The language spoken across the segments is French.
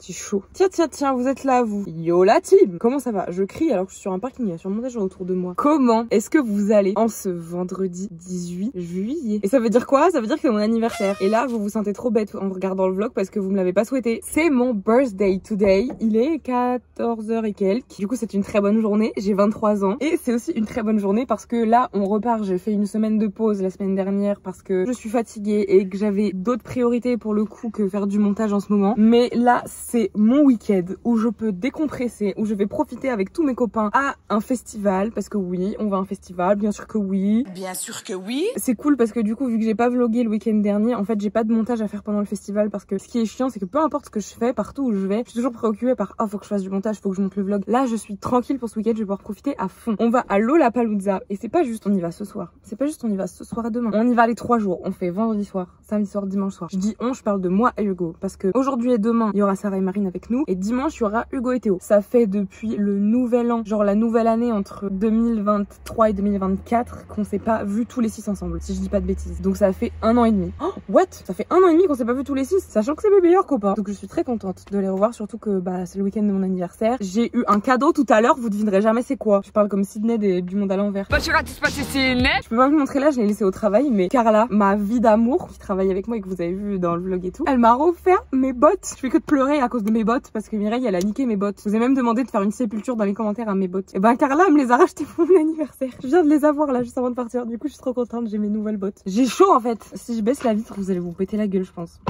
C'est chaud. Tiens, vous êtes là, vous. Yo la team. Comment ça va? Je crie alors que je suis sur un parking, il y a sûrement des gens autour de moi. Comment est-ce que vous allez en ce vendredi 18 juillet? Et ça veut dire quoi? Ça veut dire que c'est mon anniversaire. Et là, vous vous sentez trop bête en regardant le vlog parce que vous me l'avez pas souhaité. C'est mon birthday today. Il est 14h et quelques. Du coup, c'est une très bonne journée. J'ai 23 ans. Et c'est aussi une très bonne journée parce que là, on repart. J'ai fait une semaine de pause la semaine dernière parce que je suis fatiguée et que j'avais d'autres priorités pour le coup que faire du montage en ce moment. Mais là, c'est mon week-end où je peux décompresser, où je vais profiter avec tous mes copains à un festival. Parce que oui, on va à un festival, bien sûr que oui. Bien sûr que oui. C'est cool parce que du coup, vu que j'ai pas vlogué le week-end dernier, en fait, j'ai pas de montage à faire pendant le festival parce que ce qui est chiant, c'est que peu importe ce que je fais, partout où je vais, je suis toujours préoccupée par « Oh, faut que je fasse du montage, faut que je monte le vlog ». Là, je suis tranquille pour ce week-end, je vais pouvoir profiter à fond. On va à Lollapalooza et c'est pas juste on y va ce soir. C'est pas juste on y va ce soir et demain. On y va les 3 jours. On fait vendredi soir, samedi soir, dimanche soir. Je dis on, je parle de moi et Hugo parce que aujourd'hui et demain, il y aura Sarah et Marine avec nous et dimanche, il y aura Hugo et Théo. Ça fait depuis le nouvel an, genre la nouvelle année entre 2023 et 2024 qu'on s'est pas vu tous les 6 ensemble, si je dis pas de bêtises. Donc ça fait 1 an et demi. Oh, what? Ça fait 1 an et demi qu'on s'est pas vu tous les 6, sachant que c'est mes meilleurs copains. Donc je suis très contente de les revoir, surtout que bah c'est le week-end de mon anniversaire. J'ai eu un cadeau tout à l'heure, vous devinerez jamais c'est quoi. Je parle comme Sydney du monde à l'envers. Bonjour à tous, c'est Sydney. Je peux pas vous le montrer là, je l'ai laissé au travail, mais Carla, ma vie d'amour, qui travaille avec moi et que vous avez vu dans le vlog et tout, elle m'a offert mes bottes. Je fais que de pleurer à cause de mes bottes parce que Mireille, elle a niqué mes bottes. Je vous ai même demandé de faire une sépulture dans les commentaires à mes bottes. Et ben Carla me les a rachetées pour mon anniversaire. Je viens de les avoir là juste avant de partir. Du coup, je suis trop contente, j'ai mes nouvelles bottes. J'ai chaud en fait. Si je baisse la vitre, vous allez vous péter la gueule, je pense.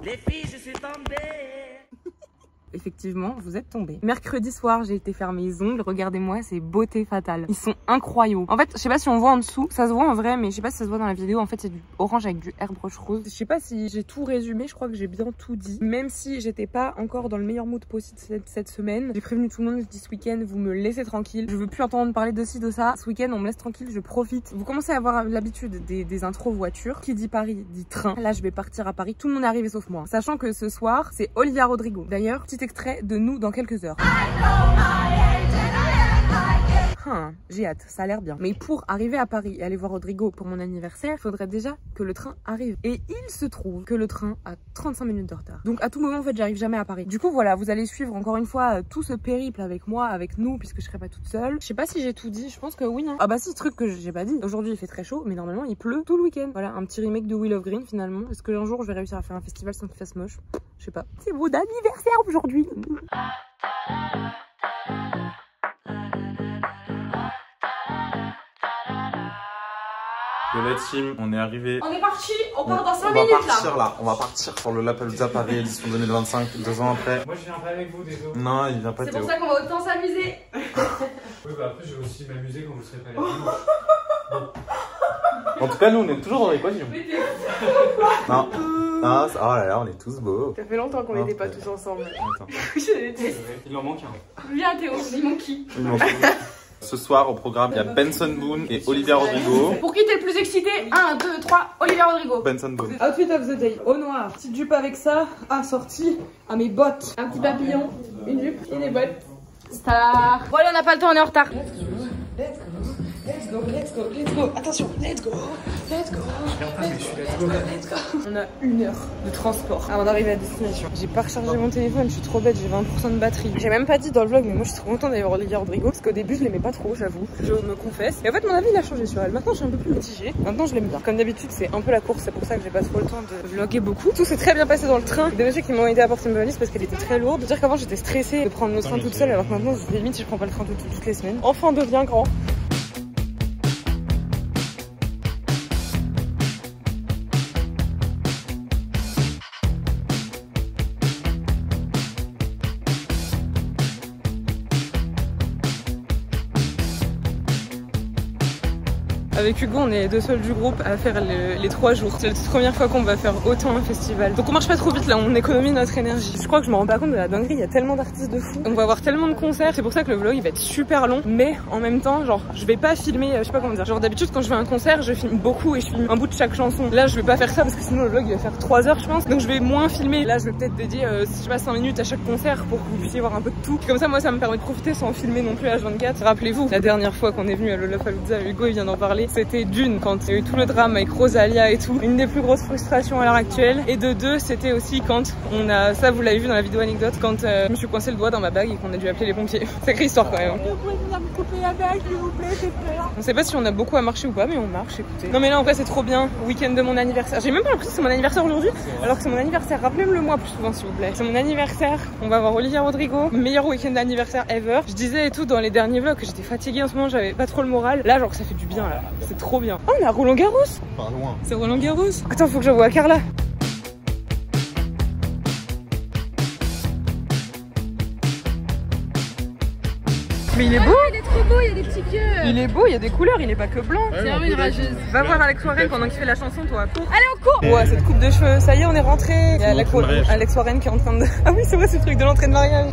Les filles, je suis tombée. Effectivement, vous êtes tombés. Mercredi soir, j'ai été faire mes ongles. Regardez-moi, c'est beauté fatale. Ils sont incroyables. En fait, je sais pas si on voit en dessous. Ça se voit en vrai, mais je sais pas si ça se voit dans la vidéo. En fait, c'est du orange avec du airbrush rose. Je sais pas si j'ai tout résumé. Je crois que j'ai bien tout dit. Même si j'étais pas encore dans le meilleur mood possible cette semaine. J'ai prévenu tout le monde. Je dis ce week-end, vous me laissez tranquille. Je veux plus entendre parler de ci, de ça. Ce week-end, on me laisse tranquille. Je profite. Vous commencez à avoir l'habitude des intros voitures. Qui dit Paris, dit train. Là, je vais partir à Paris. Tout le monde est arrivé sauf moi. Sachant que ce soir, c'est Olivia Rodrigo. D'ailleurs, petit extrait de nous dans quelques heures. J'ai hâte, ça a l'air bien. Mais pour arriver à Paris et aller voir Rodrigo pour mon anniversaire, il faudrait déjà que le train arrive. Et il se trouve que le train a 35 minutes de retard. Donc à tout moment, en fait, j'arrive jamais à Paris. Du coup, voilà, vous allez suivre encore une fois tout ce périple avec moi, avec nous, puisque je serai pas toute seule. Je sais pas si j'ai tout dit, je pense que oui, hein. Ah bah si, truc que j'ai pas dit. Aujourd'hui, il fait très chaud, mais normalement, il pleut tout le week-end. Voilà, un petit remake de Wheel of Green finalement. Est-ce que un jour, je vais réussir à faire un festival sans qu'il fasse moche? Je sais pas. C'est mon anniversaire aujourd'hui. Yo la team, on est arrivé. On est parti, on part dans 5 minutes là. On va partir pour le Lollapalooza Paris édition 2025, 2 ans après. Moi je viens pas avec vous, désolé. Non, il vient pas Théo. C'est pour ça qu'on va autant s'amuser. Oui, bah après je vais aussi m'amuser quand vous serez pas là. En tout cas, nous on est toujours dans l'équation. Non. Ah, oh là là, on est tous beaux. Ça fait longtemps qu'on n'était pas tous ensemble. Attends. Je déteste. Il en manque un. Viens Théo, dis mon qui. Ce soir au programme, il y a Benson Boone et Olivia Rodrigo. Pour qui t'es le plus excité? 1, 2, 3, Olivia Rodrigo. Benson Boone. Outfit of the day, au noir. Petite jupe avec ça, assortie à mes bottes. Un petit papillon, une jupe et des bottes. Star. Bon allez, on n'a pas le temps, on est en retard. Let's go. Attention, let's go. On a 1 heure de transport avant d'arriver à destination. J'ai pas rechargé mon téléphone, je suis trop bête, j'ai 20% de batterie. J'ai même pas dit dans le vlog, mais moi je suis trop contente d'aller voir Olivia Rodrigo parce qu'au début je l'aimais pas trop, j'avoue. Je me confesse. Et en fait, mon avis il a changé sur elle. Maintenant je suis un peu plus mitigée. Maintenant je l'aime bien. Comme d'habitude, c'est un peu la course, c'est pour ça que j'ai pas trop le temps de vlogger beaucoup. Tout s'est très bien passé dans le train. Des messieurs qui m'ont aidé à porter ma valise parce qu'elle était très lourde. Dire qu'avant j'étais stressée de prendre le train toute seule, alors que maintenant limite je prends pas le train toutes les semaines. Enfant devient grand. Avec Hugo, on est 2 seuls du groupe à faire les 3 jours. C'est la toute première fois qu'on va faire autant un festival. Donc on marche pas trop vite là, on économise notre énergie. Je crois que je me rends pas compte de la dinguerie, il y a tellement d'artistes de fou. On va avoir tellement de concerts, c'est pour ça que le vlog il va être super long. Mais en même temps, genre, je vais pas filmer, je sais pas comment dire. Genre d'habitude quand je vais à un concert, je filme beaucoup et je filme un bout de chaque chanson. Là je vais pas faire ça parce que sinon le vlog il va faire 3 heures je pense. Donc je vais moins filmer. Là je vais peut-être dédier, si je sais pas, 5 minutes à chaque concert pour que vous puissiez voir un peu de tout. Comme ça moi ça me permet de profiter sans filmer non plus H24. Rappelez-vous, la dernière fois qu'on est venu à Lollapalooza, Hugo il vient d'en parler. parler, c'était d'une, quand il y a eu tout le drame avec Rosalia et tout, une des plus grosses frustrations à l'heure actuelle. Et de deux, c'était aussi quand on a, ça vous l'avez vu dans la vidéo anecdote, quand je me suis coincé le doigt dans ma bague et qu'on a dû appeler les pompiers. Sacrée histoire quand même. On sait pas si on a beaucoup à marcher ou pas, mais on marche, écoutez. Non mais là en vrai c'est trop bien, week-end de mon anniversaire. J'ai même pas l'impression que c'est mon anniversaire aujourd'hui, alors que c'est mon anniversaire. Rappelez-le moi plus souvent s'il vous plaît. C'est mon anniversaire, on va voir Olivia Rodrigo, meilleur week-end d'anniversaire ever. Je disais et tout dans les derniers vlogs que j'étais fatiguée en ce moment, j'avais pas trop le moral. Là genre ça fait du bien là, c'est trop bien. Oh on est à Roland Garros. Pas loin. C'est Roland Garros. Attends faut que je vois Carla. Mais il est beau. Il est trop beau, il y a des petits pieux. Il est beau, il y a des couleurs, il est pas que blanc. C'est vraiment une rageuse. Va voir Alex Warren pendant qu'il fait la chanson, toi. Cours. Allez, on court. Ouais, cette coupe de cheveux, ça y est, on est rentré. Il y a Alex Warren qui est en train de... Ah oui, c'est vrai, ce truc de l'entrée de mariage.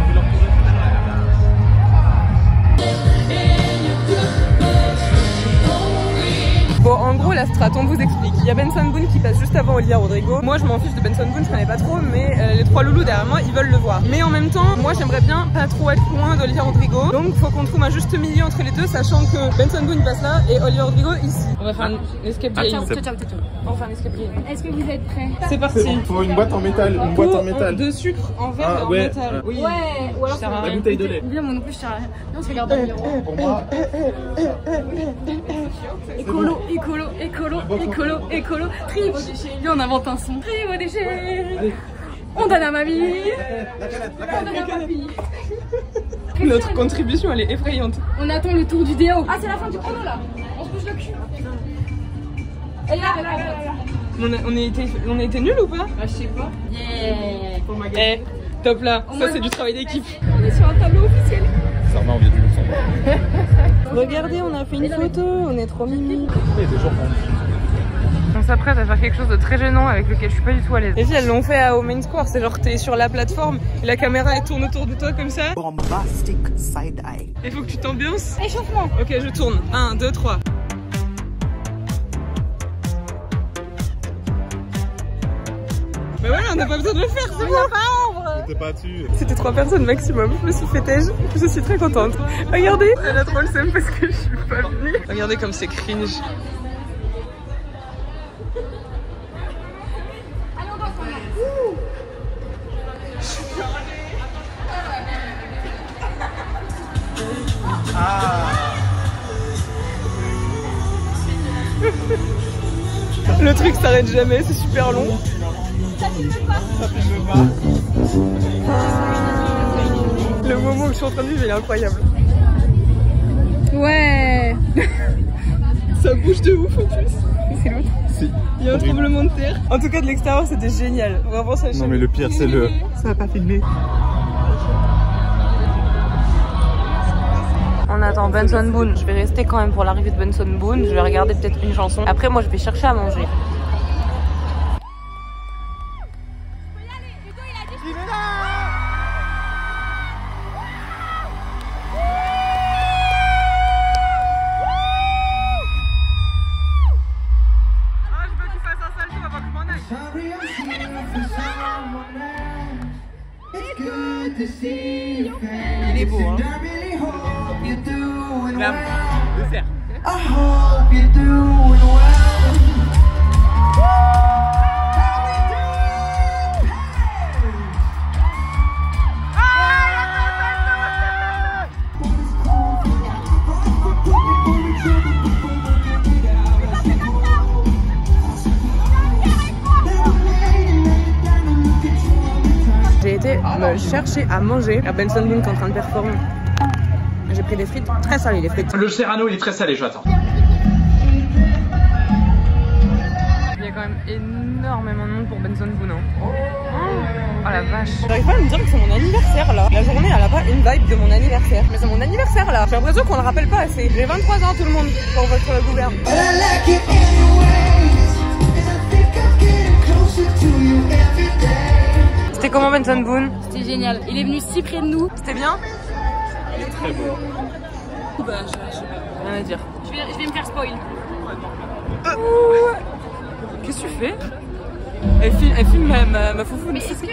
Bon, en gros, la strat, on vous explique. Il y a Benson Boone qui passe juste avant Olivia Rodrigo. Moi, je m'en fiche de Benson Boone, je connais pas trop, mais les trois loulous derrière moi, ils veulent le voir. Mais en même temps, moi, j'aimerais bien pas trop être loin d'Olivia Rodrigo. Donc, faut qu'on trouve un juste milieu entre les deux, sachant que Benson Boone passe là et Olivia Rodrigo ici. On va faire un escape game. Ciao. On va faire un escape game. Est-ce que vous êtes prêts? C'est parti. Faut une boîte en métal, une boîte en métal. De sucre en verre et en ouais. métal. Ouais, ou alors La bouteille de lait. bien, moi non plus, je sers à rien. Non, on se regarde dans le miroir. Pour moi. Écolo. Tri vos déchets. Viens, on invente un son. Tri vos déchets. On donne à mamie. On donne à papy. Notre contribution, elle est effrayante. On attend le tour du déo. Ah, c'est la fin du chrono là. On se bouge le cul. Et là. On a été nuls ou pas? Ah, je sais pas. Yeah. Eh, top là, ça c'est du travail d'équipe. On est sur un tableau officiel. Ça remet, on vient du Luxembourg. Regardez, on a fait une photo, on est trop mimi. Il y a des gens On s'apprête à faire quelque chose de très gênant avec lequel je suis pas du tout à l'aise. Les filles elles l'ont fait au Main Square, c'est genre t'es sur la plateforme et la caméra elle tourne autour de toi comme ça. Bombastic side eye. Il faut que tu t'ambiances. Échauffement. Ok, je tourne. 1, 2, 3. Mais voilà, on n'a pas besoin de le faire, c'est bien. T'es pas dessus. C'était 3 personnes maximum, je me suis fait têche, je suis très contente. Regardez, elle a trop le seum parce que je suis pas venue. Regardez comme c'est cringe. Allez, on danse. Le truc s'arrête jamais, c'est super long. Le moment que je suis en train de vivre, il est incroyable. Ouais. Ça bouge de ouf en plus. C'est l'autre. Si. Il y a un tremblement de terre. En tout cas, de l'extérieur, c'était génial. Vraiment, ça. Non mais le pire c'est le... Ça va pas filmer. On attend Benson Boone. Je vais rester quand même pour l'arrivée de Benson Boone. Je vais regarder peut-être une chanson. Après, moi, je vais chercher à manger. Il est beau, hein. Là, dessert. J'ai été me chercher à manger à Benson Boone qui est en train de performer. J'ai pris des frites très salées, les frites. Le serrano il est très salé, j'attends. Il y a quand même énormément de monde pour Benson Boone. Hein. Oh la vache. J'arrive pas à me dire que c'est mon anniversaire là. La journée elle a pas une vibe de mon anniversaire. Mais c'est mon anniversaire là. J'ai l'impression qu'on le rappelle pas assez. J'ai 23 ans tout le monde pour votre gouverne. C'était comment Benson Boone? C'était génial. Il est venu si près de nous. C'était bien? Il est très beau. Bah je sais pas. Rien à dire. Je vais me faire spoil. Qu'est-ce que tu fais? Elle filme ma foufou. Mais est-ce que...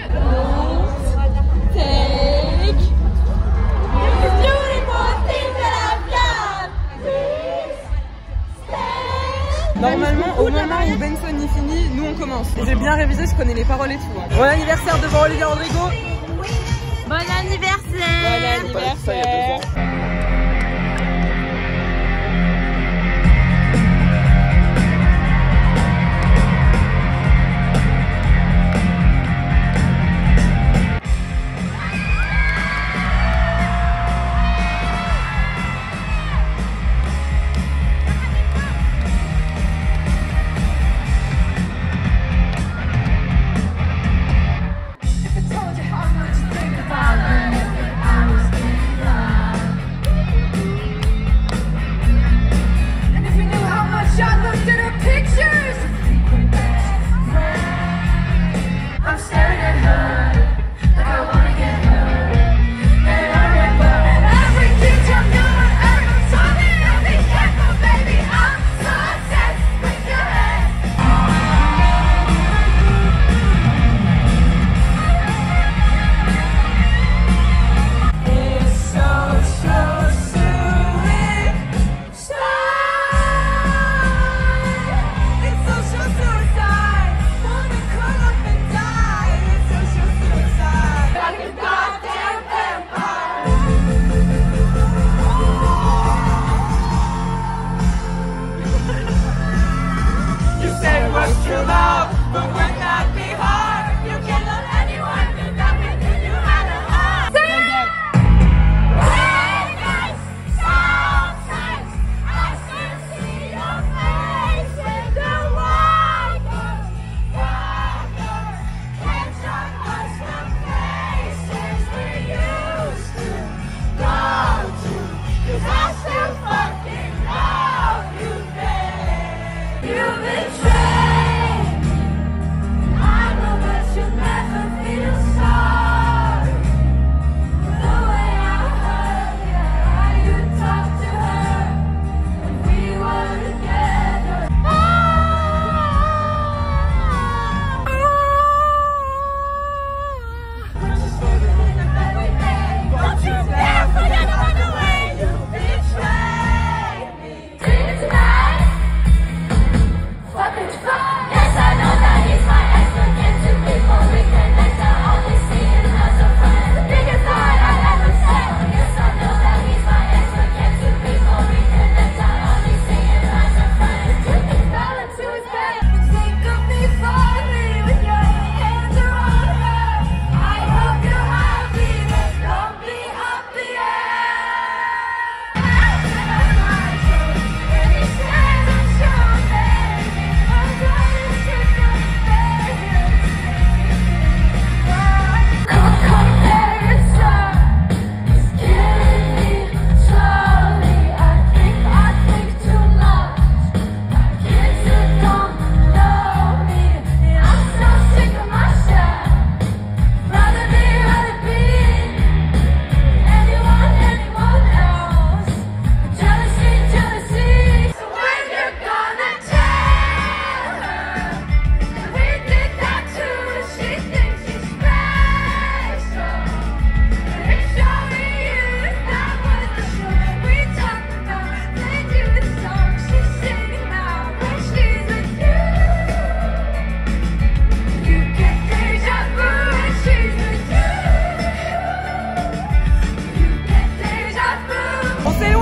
Normalement, au moment où Benson y finit, nous on commence. J'ai bien révisé, je connais les paroles et tout. Hein. Bon anniversaire devant Olivia Rodrigo. Bon anniversaire. Bon anniversaire.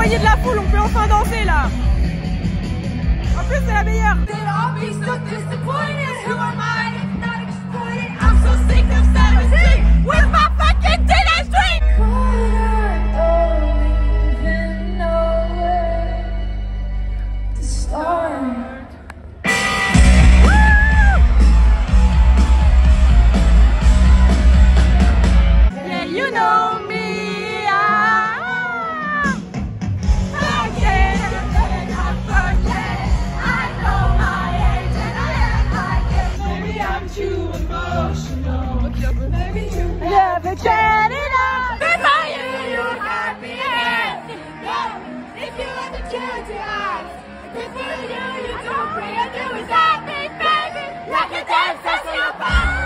De la foule, on peut enfin danser là. En plus c'est la meilleure. Yeah, you know me. Never get enough. If I knew you were happy and if you had the chance to ask, if I knew you don't pray and do is happy, baby, like a dance as your body.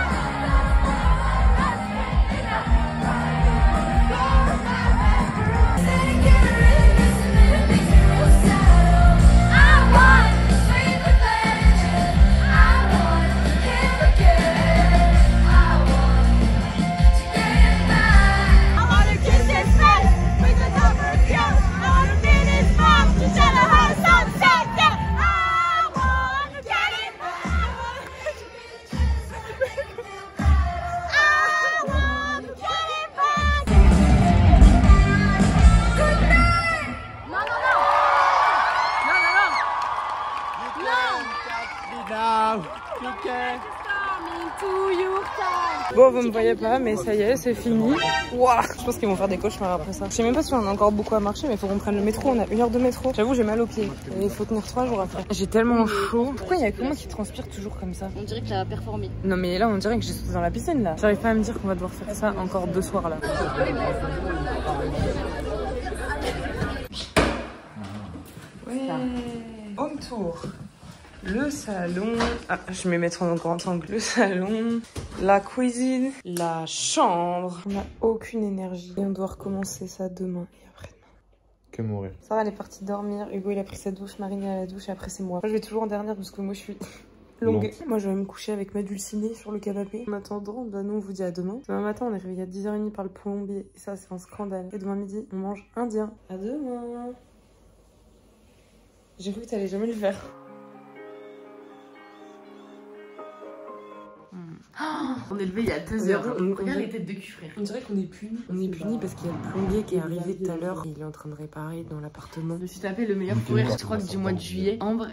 I want to sleep with Ciao. Bon, vous me voyez pas, mais ça y est, c'est fini. Waouh, je pense qu'ils vont faire des cauchemars après ça. Je sais même pas si on a encore beaucoup à marcher, mais il faut qu'on prenne le métro. On a 1 heure de métro. J'avoue, j'ai mal aux pieds. Et il faut tenir 3 jours après. J'ai tellement chaud. Pourquoi il y a que moi qui transpire toujours comme ça? On dirait que t'as performé. Non, mais là, on dirait que je suis dans la piscine là. J'arrive pas à me dire qu'on va devoir faire ça encore 2 soirs là. Ouais. Home tour. Le salon, ah, je vais mettre en grand angle, le salon, la cuisine, la chambre. On n'a aucune énergie et on doit recommencer ça demain et après-demain. Que mourir. Sarah elle est partie dormir, Hugo il a pris sa douche, Marine est à la douche et après c'est moi. Moi je vais toujours en dernière parce que moi je suis longue. Moi je vais me coucher avec ma dulcinée sur le canapé. En attendant, bah nous on vous dit à demain. Demain matin on est réveillé à 10h30 par le plombier et ça c'est un scandale. Et demain midi on mange indien. À demain. J'ai cru que t'allais jamais le faire. On est levé il y a 2 heures. Regarde les têtes de cul, frère. On dirait qu'on est punis. On est punis parce qu'il y a le plombier qui est arrivé tout à l'heure. Il est en train de réparer dans l'appartement. Je me suis tapé le meilleur fou rire, je crois, du mois de juillet. Ambre.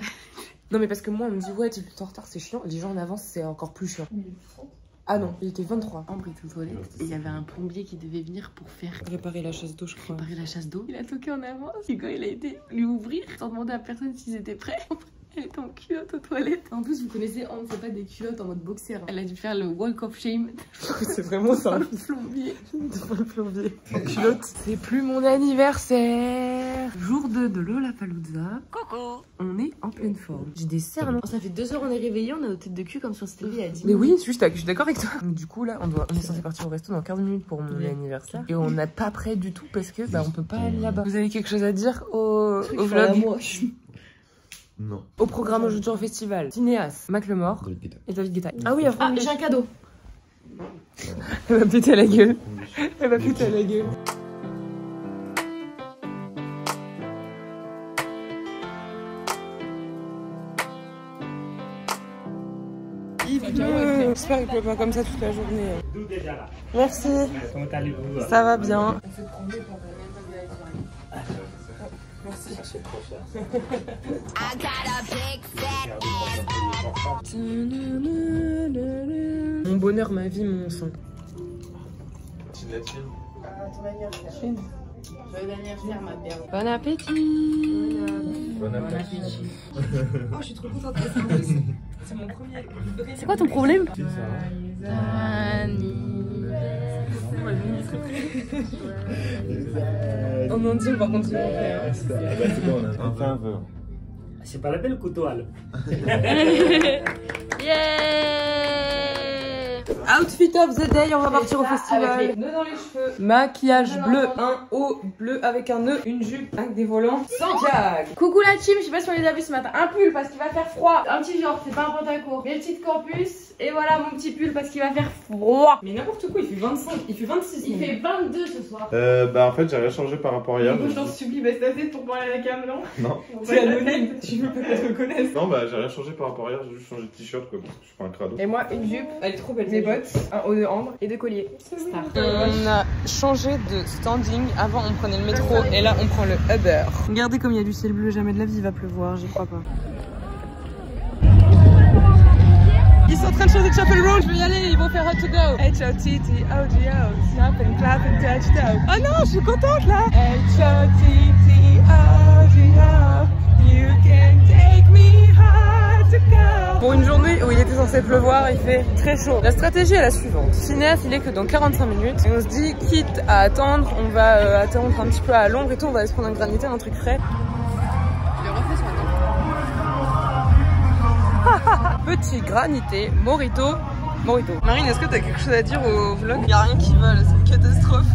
Non mais parce que moi on me dit ouais t'es plus en retard c'est chiant. Les gens en avance c'est encore plus chiant. Ah non, il était 23. Ambre était aux toilettes et il y avait un plombier qui devait venir pour faire Réparer la chasse d'eau je crois. réparer la chasse d'eau. Il a toqué en avance. Hugo il a été lui ouvrir sans demander à personne s'ils étaient prêts. Elle était en culotte aux toilettes. En plus, vous connaissez Ambre, c'est pas des culottes en mode boxer. Elle a dû faire le walk of shame. C'est vraiment ça. Le plombier. Devant le plombier. En culotte. C'est plus mon anniversaire. Jour 2 de Lollapalooza. Coucou. On est en pleine forme. J'ai des cernes. Ça fait 2 heures on est réveillés, on a nos têtes de cul comme si on s'était levé à 10 Mais oui, je suis d'accord avec toi. Du coup là, on est censé partir au resto dans 15 minutes pour mon anniversaire. Et on n'est pas prêt du tout parce que bah on peut pas aller là-bas. Vous avez quelque chose à dire au vlog? Non. Au programme aujourd'hui en festival, Cinéas, Macklemore et David Guetta. Ah oui, Ah, j'ai un cadeau. Elle va péter la gueule. Elle va péter la gueule. Il pleut. J'espère qu'il pleut pas comme ça toute la journée. Merci. Comment allez-vous? Ça va bien. C'est trop cher. Mon bonheur, ma vie, mon sang. Joyeux anniversaire, ma belle. Bon appétit. Bon appétit. Oh, je suis trop contente. C'est mon premier. C'est quoi ton problème? En indien, par contre, c'est mon frère. C'est bon, on a enfin un vœu. C'est pas la belle couteau, alors. Outfit of the day, on va partir au festival. Nœud dans les cheveux. Maquillage bleu, un haut bleu avec un nœud, une jupe avec des volants, sans tag. Coucou la team, je sais pas si on les a vus ce matin. Un pull parce qu'il va faire froid. Un petit genre, c'est pas un pantacourt. Mes petites campus. Et voilà mon petit pull parce qu'il va faire froid. Mais n'importe quoi, il fait 25, il fait 26. Il fait 22 ce soir. Bah en fait j'ai rien changé par rapport à hier. Je t'en supplie, baisse ta tête pour parler à la cam, non? Non. C'est anonyme, tu veux pas qu'on te reconnaisse. Non bah j'ai rien changé par rapport à hier, j'ai juste changé de t-shirt quoi, parce que je suis pas un crado. Et moi, une jupe, Elle est trop belle. des bottes, un haut de ambre et 2 colliers. Star. On a changé de standing. Avant on prenait le métro et là on prend le Uber. Regardez comme il y a du ciel bleu, jamais de la vie il va pleuvoir, j'y crois pas. Ils sont en train de chanter Chapel Roan, je veux y aller, ils vont faire How to Go. H-O-T-T-O-G-O, snap and clap and touchdown. Oh non, je suis contente là. H-O-T-T-O-G-O, you can take me how to go. Pour une journée où il était censé pleuvoir, il fait très chaud. La stratégie est la suivante. Cinéas, il est que dans 45 minutes. Et on se dit, quitte à attendre, on va attendre un petit peu à l'ombre et tout, on va aller se prendre un granité, un truc frais. Petit granité, Morito. Marine, est-ce que t'as quelque chose à dire au vlog? Y'a rien qui va là, c'est une catastrophe.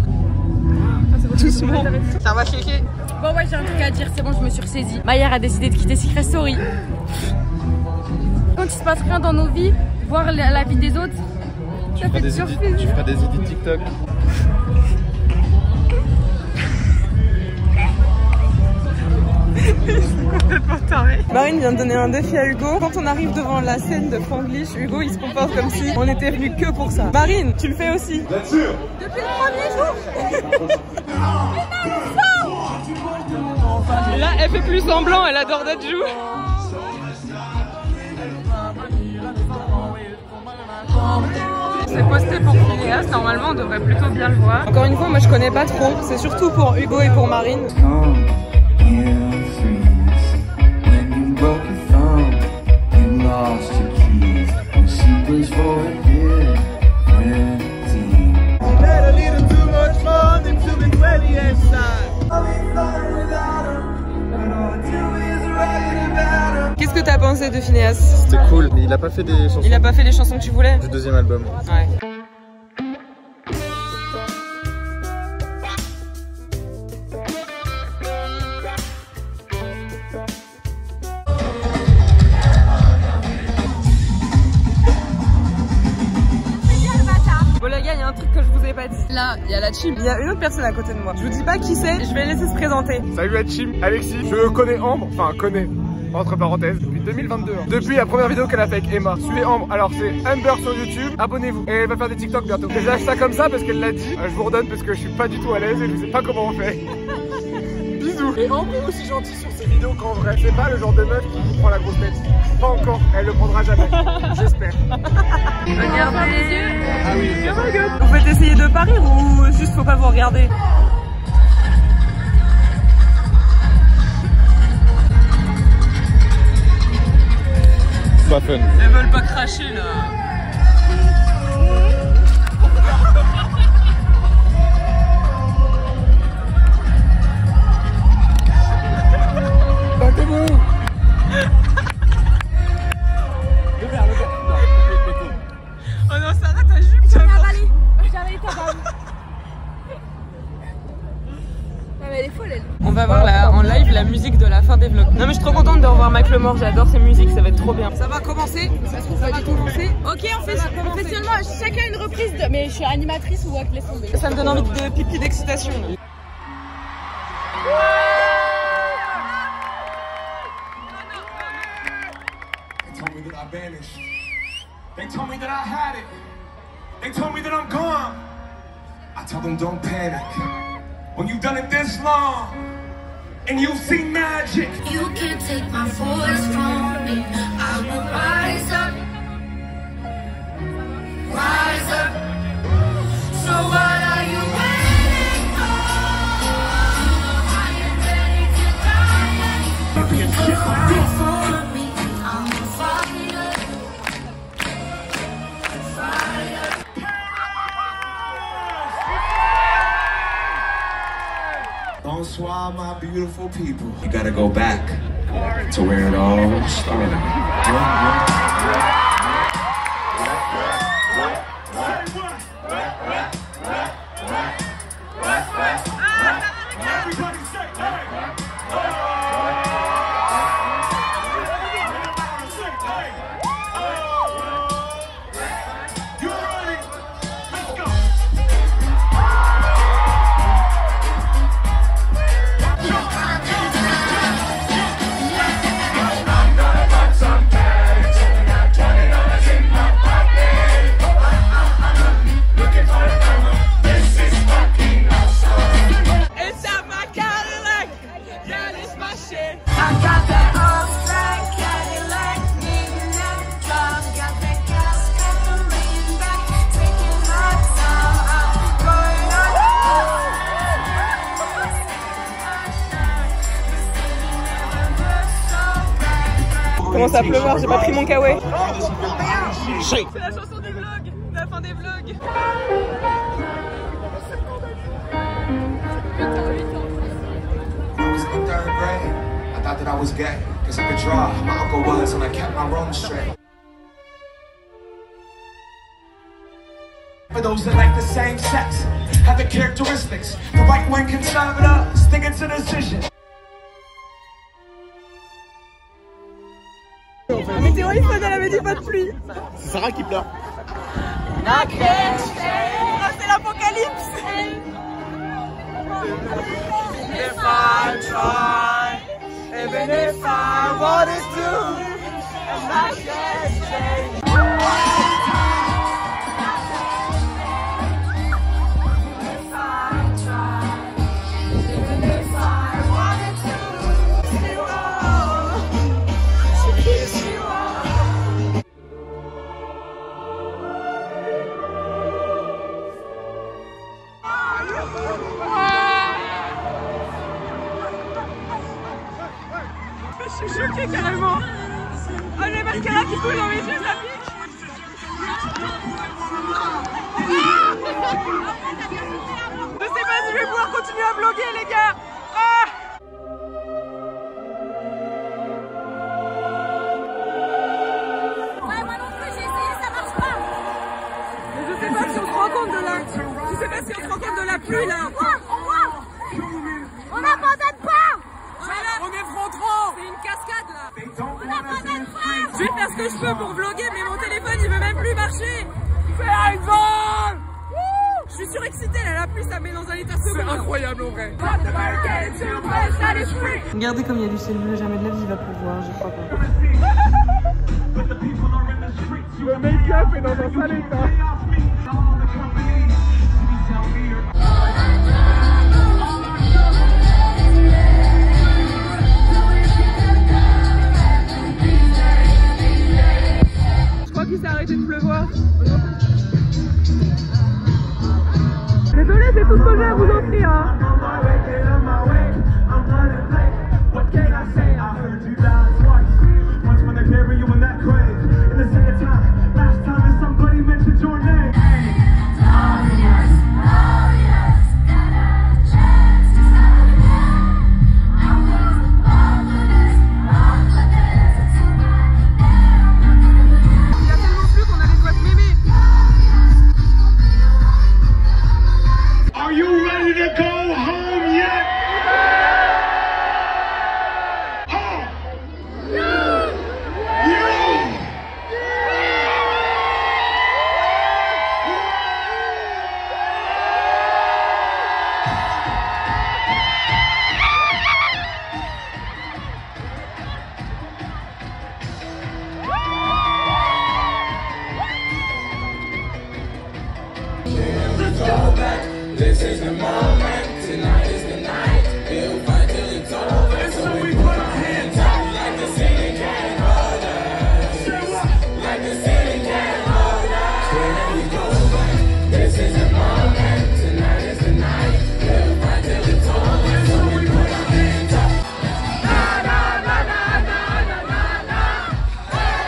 Doucement, ça va cliquer. Bon ouais, j'ai un truc à dire, c'est bon, je me suis ressaisie. Maillard a décidé de quitter Secret Story. Quand il se passe rien dans nos vies, voir la vie des autres, ça fait toujours plaisir. Tu feras des edits TikTok. Complètement taré. Marine vient de donner un défi à Hugo. Quand on arrive devant la scène de Franglish, Hugo il se comporte comme si on était venu que pour ça. Marine, tu le fais aussi? Bien sûr. Depuis le premier jour. Là, elle fait plus semblant, elle adore notre joue. C'est posté pour Phineas, normalement on devrait plutôt bien le voir. Encore une fois, moi je connais pas trop, c'est surtout pour Hugo et pour Marine. Qu'est-ce que t'as pensé de Phineas? C'était cool, mais il a pas fait des chansons. Il a pas fait les chansons que tu voulais? Du deuxième album. Ouais. Bon les gars, il y a un truc que je vous ai pas dit. Là, il y a la team. Il y a une autre personne à côté de moi. Je vous dis pas qui c'est, je vais laisser se présenter. Salut la team, Alexis. Je connais Ambre, enfin connais, entre parenthèses, depuis 2022. Depuis la première vidéo qu'elle a fait avec Emma. Suivez Ambre, alors c'est Amber sur YouTube, abonnez-vous. Et elle va faire des TikTok bientôt. Je lâche ça comme ça parce qu'elle l'a dit. Je vous redonne parce que je suis pas du tout à l'aise et je sais pas comment on fait. Bisous. Et Ambre est aussi gentille sur ses vidéos qu'en vrai. C'est pas le genre de meuf qui prend la grosse tête. Pas encore, elle le prendra jamais. J'espère. Regardez les yeux. Ah oui, oh my god. Vous faites essayer de parier ou juste faut pas vous regarder? C'est pas fun. Elles veulent pas cracher là. Oh non, Sarah, ta jupe, tu vas On va voir en live la musique de la fin des vlogs. Non mais je suis trop contente de revoir Mac Lemore, j'adore ses musiques, ça va être trop bien. Ça va commencer? Ça se trouve pas du tout commencer. Ok, on fait seulement chacun une reprise de... Mais je suis animatrice ou avec les sons. Ça me donne envie de pipi d'excitation. They told me that I had it. They told me that I'm gone. I tell them don't panic. When you've done it this long and you've seen magic. You can't take my voice from me. I will rise up. Rise up. So what are you waiting for? I am ready to die. You can't take my voice from me. I'm a fire. Bonsoir, my beautiful people. You gotta go back to where it all started. Everybody say, hey! You ready? Let's go! Commence à pleuvoir, j'ai pas pris mon kawaii. C'est la chanson des vlogs, la fin des vlogs. I thought that I was gay, cause I could draw. My uncle was, and I kept my room straight. For those that like the same sex, have the characteristics, the right wing conservatives, think it's a decision. La météoriste, elle avait dit pas de pluie. C'est Sarah qui pleure. Ah, c'est l'apocalypse. If I try, even if I wanted to, and I can't change. choquée carrément. Oh, le mascara qui coule dans mes yeux, ça pique. Je sais pas si je vais pouvoir continuer à vlogger les gars. Ouais, moi non plus, j'ai essayé, ça marche pas. Mais je sais pas si on se rend compte de la... Je sais pas si on se rend compte de la pluie là. On n'abandonne pas. On est trop. C'est une cascade là. On n'abandonne pas. Je vais faire ce que je peux pour vlogger, mais mon téléphone il veut même plus marcher. C'est un vol. Je suis surexcitée là, la pluie ça me met dans un état second. C'est incroyable en vrai. Regardez comme il y a du ciel bleu, jamais de la vie il va pleuvoir, je crois pas. Le make-up est dans un sale état. Je crois qu'il s'est arrêté de pleuvoir. Désolé, c'est tout ce que j'ai à vous offrir. Hein. Are you ready to go home yet? Oh! This is the moment, tonight is the night. We'll fight till it's over, and so we put our hands up like the ceiling can't hold us. Like the ceiling can't hold us. Wherever we go back, this is the moment, tonight is the night. We'll fight till it's over, and so we put our hands up. Na na na na na na na na. Hey,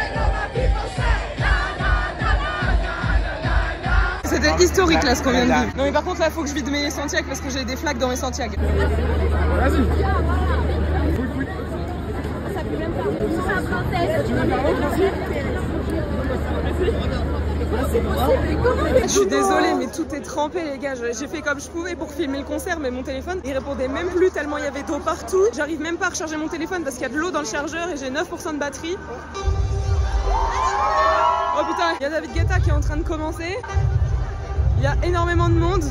and all my people say na na na na na na na. C'était historique là ce qu'on vient de vivre. Non mais par contre là faut que je vide mes Santiago parce que j'ai des flaques dans mes Santiago. Vas-y. Je suis désolée mais tout est trempé les gars. J'ai fait comme je pouvais pour filmer le concert mais mon téléphone il répondait même plus tellement il y avait d'eau partout. J'arrive même pas à recharger mon téléphone parce qu'il y a de l'eau dans le chargeur et j'ai 9% de batterie. Oh putain, il y a David Guetta qui est en train de commencer. Il y a énormément de monde.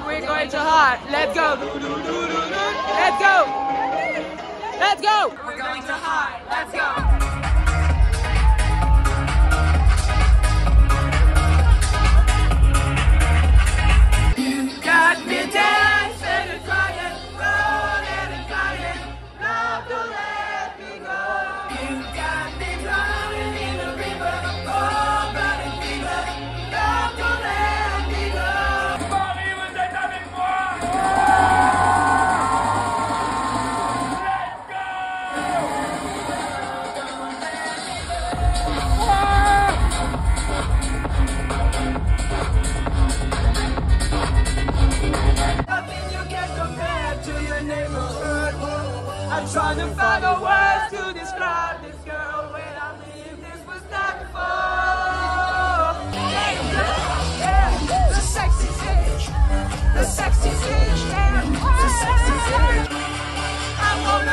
We're going to high. Let's go. Let's go. Let's go. We're going to high. Let's go. You got me dancing and crying, rolling and crying, not to let me go. You got me drowning in the river, oh, burning fever.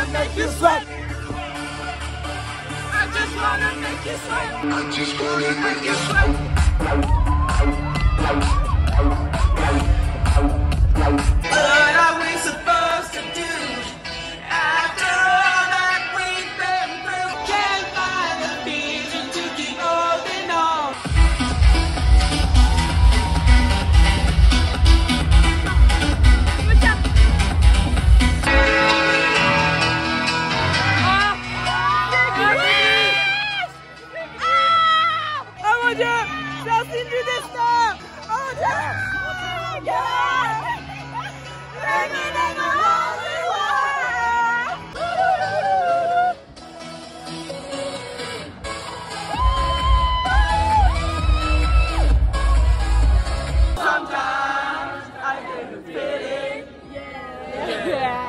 wanna make you sweat. I just wanna make you sweat. I just wanna make you sweat. What are we supposed to do after all that we've been through? Can't find the vision to keep holding on. Oh mon Dieu, c'est un signe du destin. Oh mon Dieu. Sometimes I get the feeling, yeah.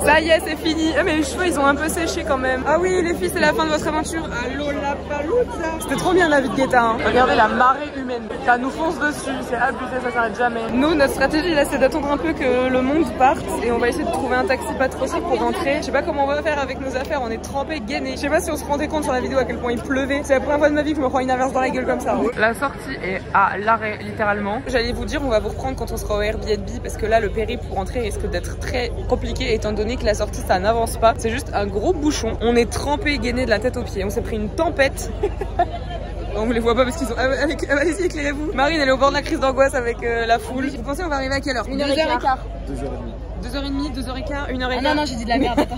Ça y est, c'est fini. Ah, mais les cheveux, ils ont un peu séché quand même. Ah oui, les filles, c'est la fin de votre aventure à Lollapalooza. C'était trop bien la vie de Guetta. Hein. Regardez la marée humaine. Ça nous fonce dessus, c'est abusé, ça s'arrête jamais. Nous, notre stratégie là, c'est d'attendre un peu que le monde parte et on va essayer de trouver un taxi pas trop cher pour rentrer. Je sais pas comment on va faire avec nos affaires, on est trempés, gainés. Je sais pas si on se rendait compte sur la vidéo à quel point il pleuvait. C'est la première fois de ma vie que je me prends une averse dans la gueule comme ça. La sortie est à l'arrêt, littéralement. J'allais vous dire, on va vous reprendre quand on sera au Airbnb parce que là, le périple pour rentrer risque d'être très compliqué étant donné que la sortie ça n'avance pas, c'est juste un gros bouchon. On est trempé, gainé de la tête aux pieds. On s'est pris une tempête. On les voit pas parce qu'ils sont. Allez-y, éclairez-vous. Marine, elle est au bord de la crise d'angoisse avec la foule. Vous pensez on va arriver à quelle heure? 1h15. 2h30, 2h15, 1h15. Ah non, j'ai dit de la merde, attends.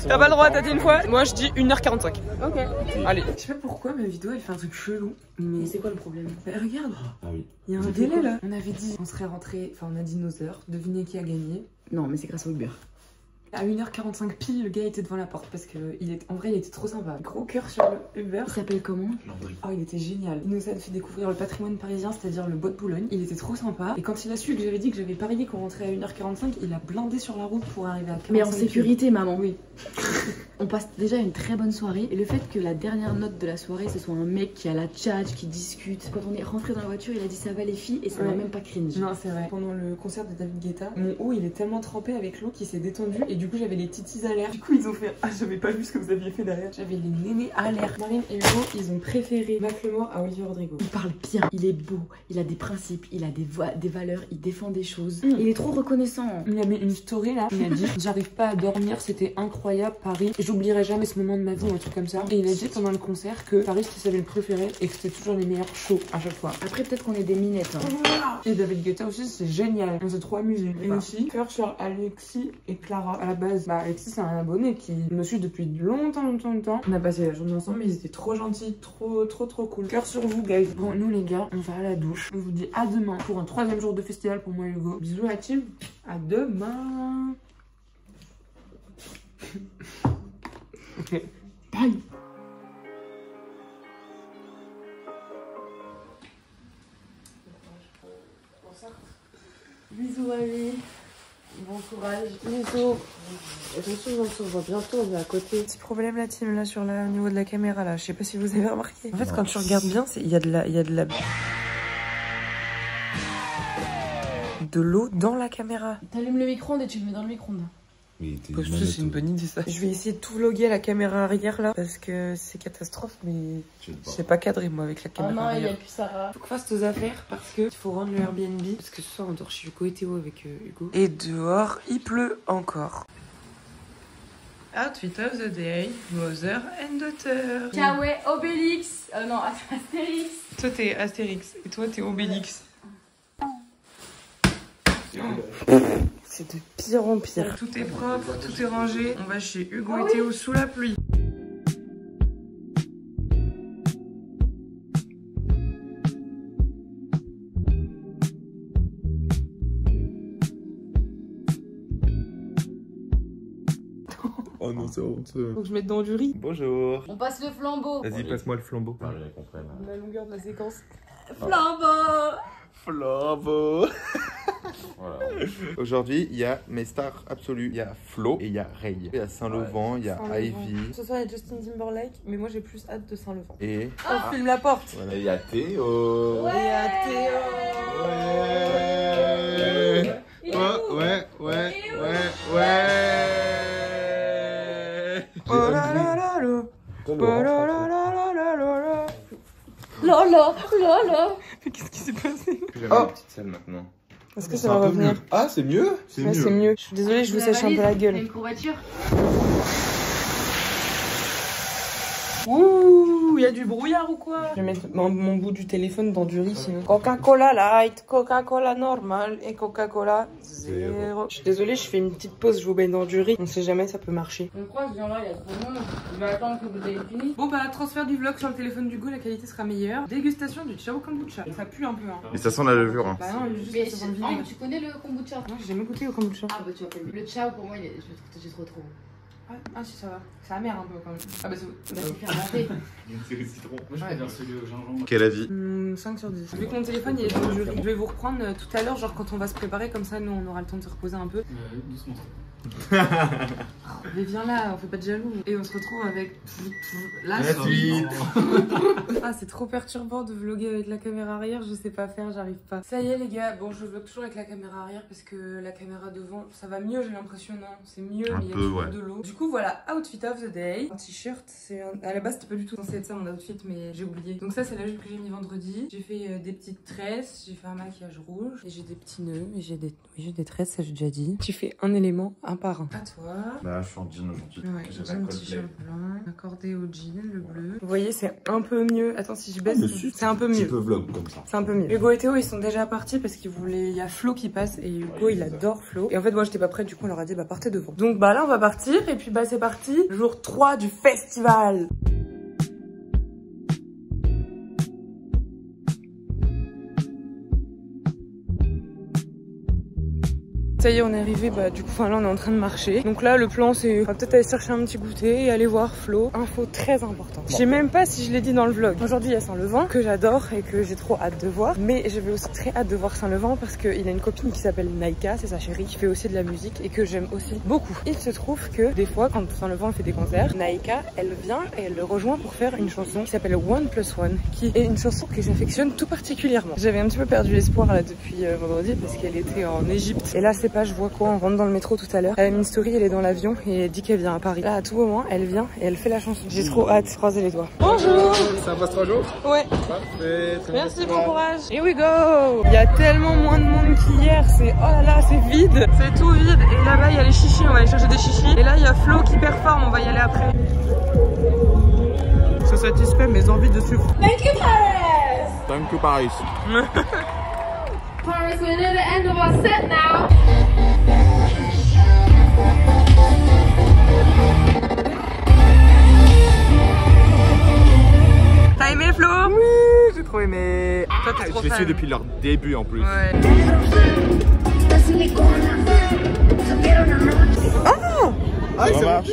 T'as pas le droit, t'as dit une fois. Moi je dis 1h45. Ok. Allez. Je sais pas pourquoi ma vidéo elle fait un truc chelou. Mais c'est quoi le problème? Bah, regarde. Ah oui. Il y a un délai là. On avait dit on serait rentré, enfin on a dit nos heures. Devinez qui a gagné. Non, mais c'est grâce au Uber. À 1h45 pile, le gars était devant la porte parce que en vrai il était trop sympa. Gros cœur sur le Uber. Il s'appelle comment? Landry. Oh, il était génial. Il nous a fait découvrir le patrimoine parisien, c'est-à-dire le bois de Boulogne. Il était trop sympa. Et quand il a su que j'avais dit que j'avais parié qu'on rentrait à 1h45, il a blindé sur la route pour arriver à 45. Mais en sécurité, maman. Oui. On passe déjà une très bonne soirée. Et le fait que la dernière note de la soirée, ce soit un mec qui a la tchatch, qui discute. Quand on est rentré dans la voiture, il a dit ça va les filles et ça m'a même pas cringe. Non, c'est vrai. Pendant le concert de David Guetta, mon haut il est tellement trempé avec l'eau qu'il s'est détendu et du coup j'avais les titis à l'air. Du coup ils ont fait ah j'avais pas vu ce que vous aviez fait derrière. J'avais les nénés à l'air. Marine et Hugo ils ont préféré Macklemore à Olivia Rodrigo. Il parle bien, il est beau, il a des principes, il a des valeurs, il défend des choses. Il est trop reconnaissant. Il a mis une story là, il a dit j'arrive pas à dormir, c'était incroyable Paris. J'oublierai jamais ce moment de ma vie ou un truc comme ça. Et il a dit pendant le concert que Paris c'était sa ville préférée et que c'était toujours les meilleurs shows à chaque fois. Après peut-être qu'on est des minettes. Hein. Et David Guetta aussi c'est génial, on s'est trop amusé. Et aussi cœur sur Alexis et Clara. À la base, bah Alexis c'est un abonné qui me suit depuis longtemps. On a passé la journée ensemble, mais ils étaient trop gentils, trop cool. Cœur sur vous guys. Bon nous les gars, on va à la douche. On vous dit à demain pour un 3e jour de festival pour moi et Hugo. Bisous la team, à demain. Ok. Bye. Bisous Ali. Bon courage. Bisous. Attention, on se revoit bientôt, on est à côté. Petit problème la team là sur au niveau de la caméra là. Je sais pas si vous avez remarqué. En fait quand tu regardes bien, il y a de la mettre de l'eau dans la caméra. T'allumes le micro-ondes et tu le mets dans le micro-ondes. C'est une bonne idée ça. Je vais essayer de tout vlogger à la caméra arrière là parce que c'est catastrophe, mais je sais pas cadrer moi avec la caméra arrière. Il y a plus Sarah. Faut qu'on fasse nos affaires parce que il faut rendre le Airbnb parce que ce soir on dort chez Hugo et Théo avec Hugo. Et dehors il pleut encore. Outfit of the day, mother and daughter. Ciao Obélix. Non, Astérix. Toi t'es Astérix et toi t'es Obélix. C'est de pire en pire. Tout est propre, tout est rangé. On va chez Hugo et Théo sous la pluie. Oh non, c'est honteux. Faut que je mette dans du riz. Bonjour. On passe le flambeau. Vas-y, passe-moi le flambeau. La longueur de la séquence. Flambeau. Flambeau. Voilà. Aujourd'hui, il y a mes stars absolues. Il y a Flo et il y a Ray. Il y a Saint-Laurent, il y a Ivy. Ce soir, il y a Justin Timberlake, mais moi j'ai plus hâte de Saint-Laurent. Et on filme la porte. voilà, il y a Théo. Ouais. Il y a Théo. Ouais. Oh là là là là. Oh là là là là là là. Lolo. Mais qu'est-ce qui s'est passé? J'aime la petite salle maintenant. Est-ce que ça va revenir? Ah, c'est mieux? Ouais, c'est mieux. Je suis désolée, je vous sèche un peu la gueule. T'as une courbature? Ouh, il y a du brouillard ou quoi? Je vais mettre mon bout du téléphone dans du riz sinon. Coca-Cola light, Coca-Cola normal et Coca-Cola zéro. Je suis désolée, je fais une petite pause, je vous mets dans du riz. On sait jamais, ça peut marcher. On croit ce genre-là, il y a trop de monde. Il va attendre que vous ayez fini. Bon bah, transfert du vlog sur le téléphone d'Hugo, la qualité sera meilleure. Dégustation du Ciao Kombucha. Ça pue un peu hein. Et ça sent la levure hein. Bah non, juste Mais que ça sent le vinaigre. tu connais le kombucha? Non, j'ai jamais goûté au kombucha. Ah bah tu vas pas le ciao pour moi, je trouve que j'ai trop. Ah si ça va. C'est amer un peu quand même. Ah bah c'est fermenté. C'est le citron. Moi je préfère celui au gingembre. Quel avis? 5 sur 10. Vu que mon téléphone il est dans du riz, je vais vous reprendre tout à l'heure, genre quand on va se préparer, comme ça nous on aura le temps de se reposer un peu. Doucement. Mais viens là, on fait pas de jaloux. Et on se retrouve avec la suite. Ah c'est trop perturbant de vlogger avec la caméra arrière, je sais pas faire, j'arrive pas. Ça y est les gars, bon je vlog toujours avec la caméra arrière parce que la caméra devant ça va mieux, j'ai l'impression, non? C'est mieux, mais il y a toujours de l'eau. Du coup voilà, outfit of the day. Un t-shirt, c'est à la base c'était pas du tout censé être ça mon outfit mais j'ai oublié. Donc ça c'est la jupe que j'ai mis vendredi. J'ai fait des petites tresses, j'ai fait un maquillage rouge et j'ai des petits nœuds et j'ai des tresses, ça j'ai déjà dit. Tu fais un élément un par un. À toi. Bah je suis en jean aujourd'hui. Ouais, j'ai un t-shirt blanc, accordé au jean, le bleu. Vous voyez c'est un peu mieux. Attends si je baisse, c'est un peu mieux. Vlog comme ça. C'est un peu mieux. Hugo et Théo ils sont déjà partis parce qu'ils voulaient. Il y a Flo qui passe et Hugo il adore Flo. Et en fait moi j'étais pas prête, du coup on leur a dit bah partez devant. Donc bah là on va partir et puis bah c'est parti. Jour 3 du festival. Ça y est, on est arrivé, bah du coup, enfin là on est en train de marcher. Donc là le plan c'est, on va peut-être aller chercher un petit goûter et aller voir Flo. Info très importante. Je sais même pas si je l'ai dit dans le vlog. Aujourd'hui il y a Saint-Levant que j'adore et que j'ai trop hâte de voir. Mais j'avais aussi très hâte de voir Saint-Levant parce qu'il a une copine qui s'appelle Naïka, c'est sa chérie, qui fait aussi de la musique et que j'aime aussi beaucoup. Il se trouve que des fois quand Saint-Levant fait des concerts, Naïka elle vient et elle le rejoint pour faire une chanson qui s'appelle 1+1 qui est une chanson que j'affectionne tout particulièrement. J'avais un petit peu perdu l'espoir là depuis vendredi parce qu'elle était en Égypte et là c'est pas, je vois quoi, on rentre dans le métro tout à l'heure. Elle a mis une story, elle est dans l'avion et elle dit qu'elle vient à Paris. Là à tout moment elle vient et elle fait la chanson. J'ai trop hâte, croisez les doigts. Bonjour. Ça passe 3 jours? Ouais. Parfait. Merci, bon courage. Here we go. Il y a tellement moins de monde qu'hier, c'est oh là là, c'est vide. C'est tout vide. Et là-bas il y a les chichis, on va aller chercher des chichis. Et là il y a Flo qui performe, on va y aller après. Ça satisfait mes envies de sucre. Thank you, Paris. Thank you Paris. Paris, we're near the end of our set now. T'as aimé Flo? Oui, j'ai trop aimé. Toi t'es trop Je les fan. suis depuis leur début en plus. Ouais. Oh! Ah, ça marche.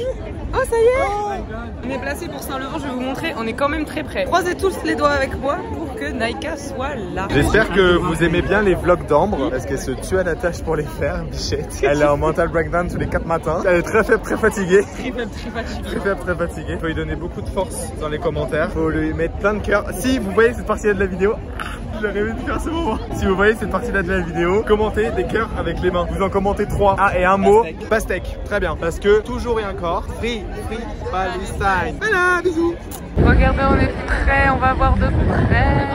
Oh ça y est. On est placé pour Saint-Levant, je vais vous montrer, on est quand même très près. Croisez tous les doigts avec moi pour que Naïka soit là. J'espère que vous aimez bien les vlogs d'Ambre parce qu'elle se tue à la tâche pour les faire, bichette. Elle est en mental breakdown tous les 4 matins. Elle est très faible, très fatiguée. Très faible, très fatiguée. Très faible, très fatiguée. Faut lui donner beaucoup de force dans les commentaires. Faut lui mettre plein de cœurs. Si vous voyez cette partie-là de la vidéo, j'ai rêvé de faire ce moment. Si vous voyez cette partie-là de la vidéo, commentez des cœurs avec les mains. Vous en commentez 3. Ah, et un mot. Pastèque. Très bien. Parce que toujours et encore. Free Palestine. Voilà, bisous. Regardez, on est prêts, on va voir de près.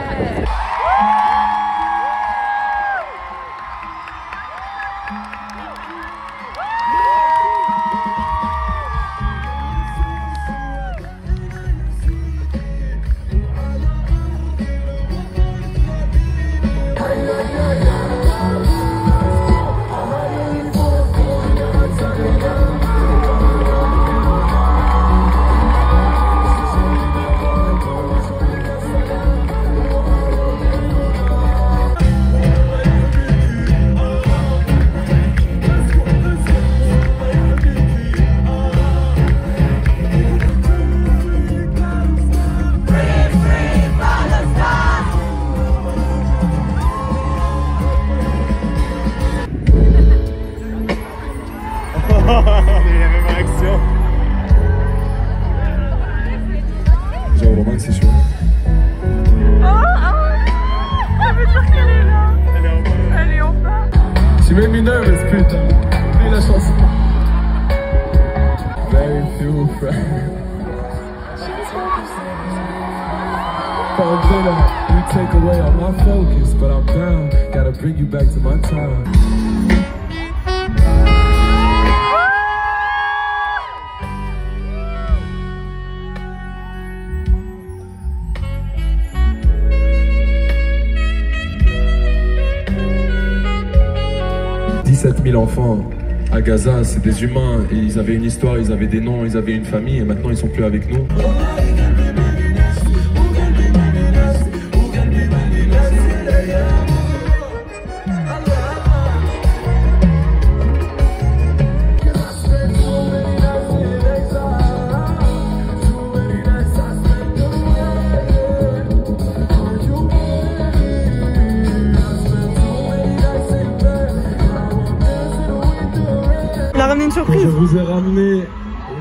Tu m'as mis nervous, putain. Fais la chanson. Very few friends. You take away all my focus, but I'm down. Gotta bring you back to my time. 17 000 enfants à Gaza, c'est des humains et ils avaient une histoire, ils avaient des noms, ils avaient une famille et maintenant ils sont plus avec nous. Une surprise. Je vous ai ramené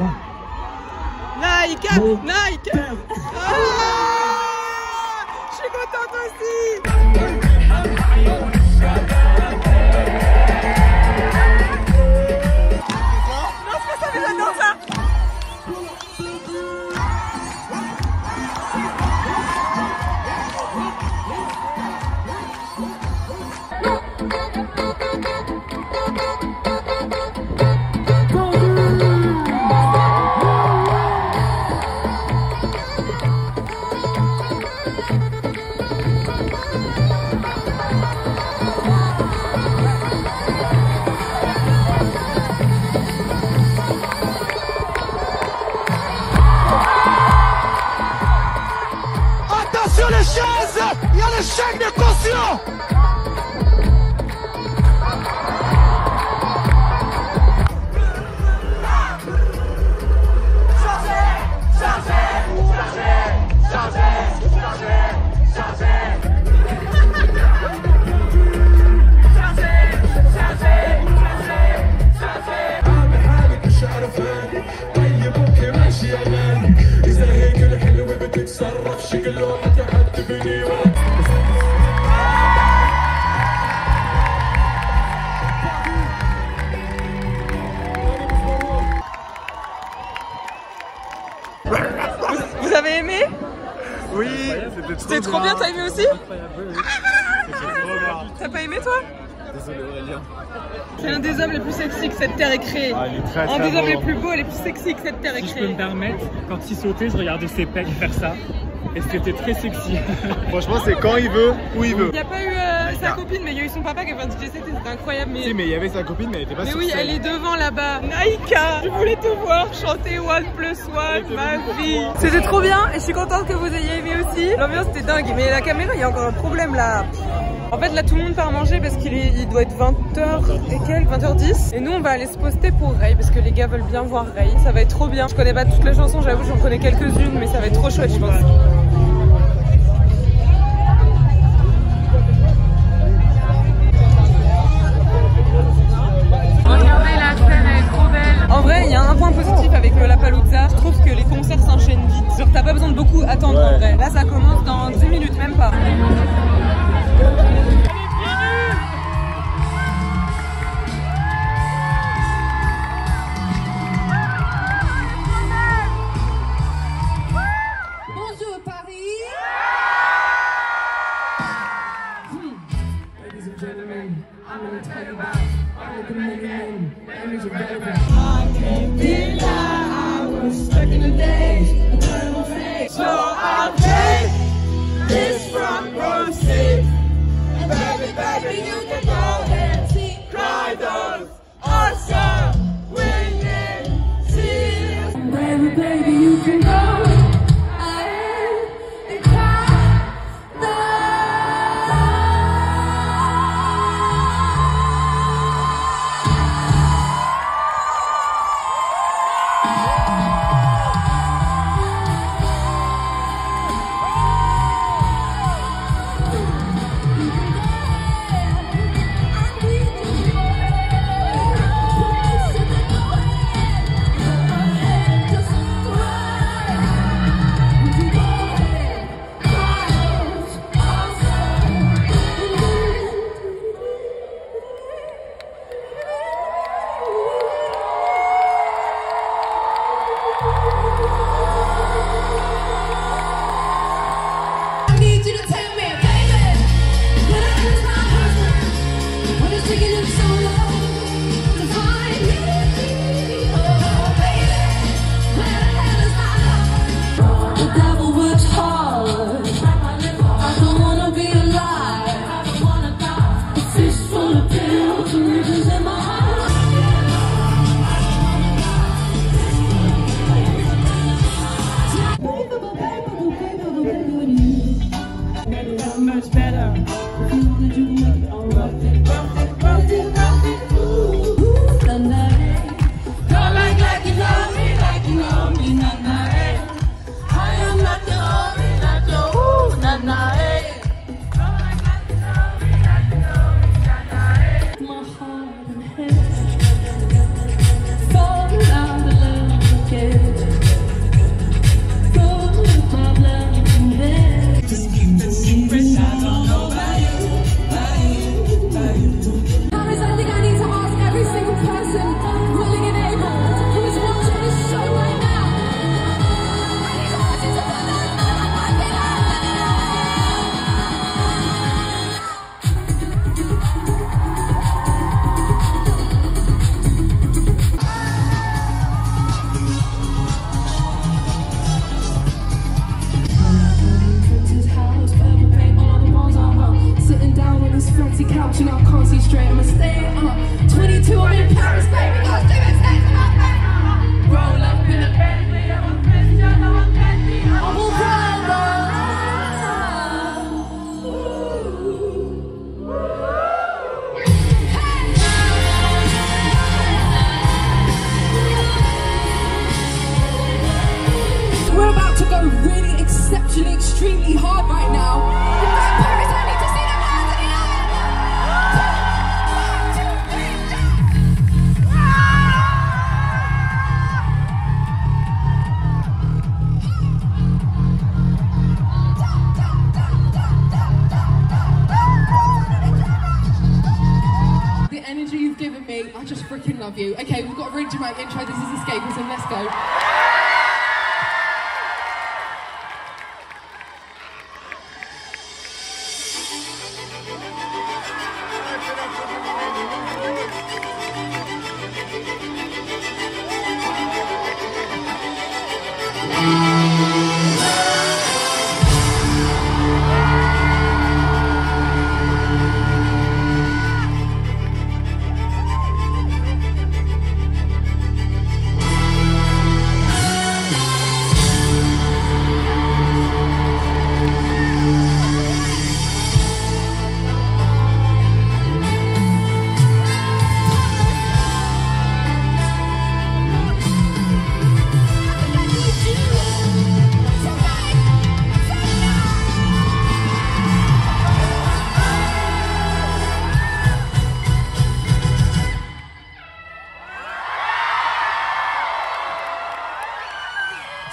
là. Naïka, Naïka. Ah, je suis contente aussi. Non, je fais ça, mais j'adore ça. Attention les chaises, il y a le chèque de caution. Vous avez aimé? Oui, c'était trop bien, t'as aimé aussi? T'as pas aimé toi? Désolé Aurélien. C'est un des hommes les plus sexy que cette terre ait créé. Ah, il est très, un des hommes les plus beaux et les plus sexy que cette terre ait Si je créé. peux me permettre, quand il sautait, je regardais ses pecs faire ça. Et c'était très sexy. Franchement, c'est quand il veut, où il veut. Il n'y a pas eu sa copine, mais il y a eu son papa qui a fait un DJ set et c'était incroyable. Mais... Si, mais il y avait sa copine, mais elle était pas Mais sur oui, scène. elle est devant là-bas. Naïka, je voulais te voir chanter One Plus One, ma vie. C'était trop bien et je suis contente que vous ayez aimé aussi. L'ambiance était dingue, mais la caméra, il y a encore un problème là. En fait, là, tout le monde part manger parce qu'il doit être 20h et quelques, 20h10. Et nous, on va aller se poster pour Ray parce que les gars veulent bien voir Ray. Ça va être trop bien. Je connais pas toutes les chansons, j'avoue, j'en connais quelques-unes, mais ça va être trop chouette, je pense. Stuck in the days, a turn of fate. So I'll take this front row seat. And baby, baby, you can go ahead, cry those Oscar winning tears. Baby, baby, you can go ahead and cry those. Extremely hard right now. Paris, I need to see the hands in the air. The energy you've given me, I just freaking love you. Okay, we've got a really dramatic intro. This is Escapism. Let's go.